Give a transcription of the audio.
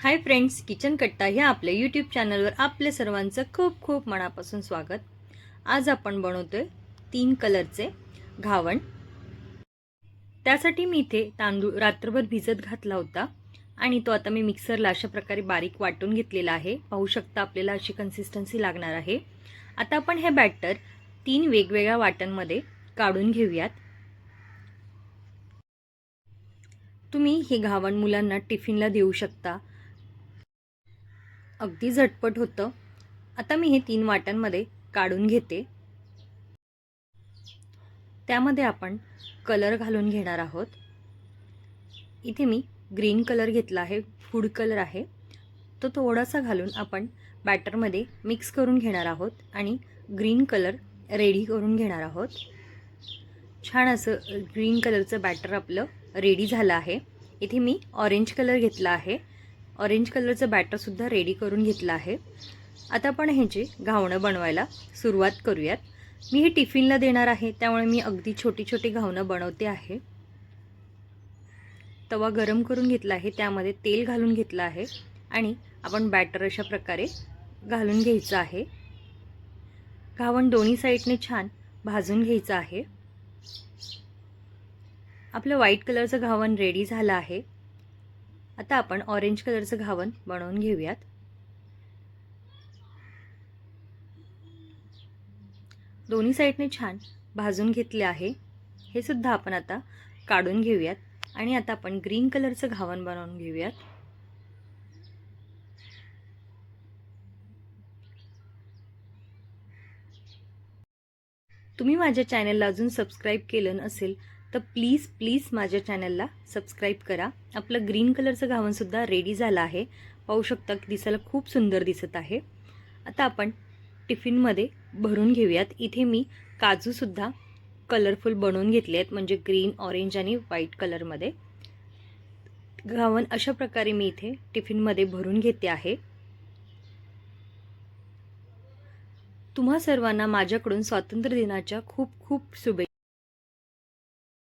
Hi friends, kitchen कट्टा ह्या आपल्या यूट्यूब चॅनलवर आपले सर्वांचं खूप खूप मनापासून स्वागत। आज आपण बनवतोय 3 कलरचे घावण। त्यासाठी मी इथे तांदूळ रात्रभर भिजत घातला होता आणि तो आता मी मिक्सरला अशा प्रकारे बारीक वाटून घेतलेला आहे। पाहू शकता आपल्याला अशी कन्सिस्टन्सी लागणार आहे। आता आपण हे बॅटर 3 वेगवेगळ्या वाट्यांमध्ये काढून घेऊयात। तुम्ही हे घावण मुलांना टिफिनला देऊ शकता, अगदी झटपट होतं। आता मी हे 3 वाट्यांमध्ये काढून घेते। त्यामध्ये आपण कलर घालून घेणार आहोत। इथे मी ग्रीन कलर घेतला आहे, फूड कलर आहे, तो थोडासा घालून आपण बॅटरमध्ये मिक्स करून घेणार आहोत आणि ग्रीन कलर रेडी करून घेणार आहोत। छान असं ग्रीन कलरचं बॅटर आपलं रेडी झालं आहे। इथे मी ऑरेंज कलर घेतला आहे, ऑरेंज कलरचं बॅटर सुद्धा रेडी करून घेतलं आहे। आता आपण ह्याचे घावणं बनवायला सुरुवात करूयात। मी हे टिफिनला देणार आहे, त्यामुळे मी अगदी छोटी छोटी घावणं बनवते आहे। तवा गरम करून घेतला आहे, त्यामध्ये तेल घालून घेतलं आहे आणि आपण बॅटर अशा प्रकारे घालून घ्यायचं आहे। घावण दोन्ही साइडने छान भाजून घ्यायचं आहे। आपलं व्हाईट कलरचं घावण रेडी झालं आहे। आता आपण ऑरेंज कलरचं घावण बनवून घेऊयात। दोन्ही साइडने छान भाजून घेतले आहे। हे सुद्धा आपण आता काढून घेऊयात आणि आता आपण ग्रीन कलरचं घावण बनवून घेऊयात। तुम्ही माझ्या चॅनलला अजून सबस्क्राइब केलं नसेल तर प्लीज माझ्या चॅनलला सबस्क्राइब करा। आपलं ग्रीन कलरचं घावण सुद्धा रेडी झालं आहे। पाहू शकता की दिसायला खूप सुंदर दिसत आहे। आता आपण टिफिनमध्ये भरून घेऊयात। इथे मी काजू सुद्धा कलरफुल बनवून घेतले आहेत, म्हणजे ग्रीन, ऑरेंज आणि व्हाईट कलरमध्ये। घावण अशा प्रकारे मी इथे टिफिनमध्ये भरून घेते आहे। तुम्हा सर्वांना माझ्याकडून स्वातंत्र्य दिनाच्या खूप खूप शुभेच्छा।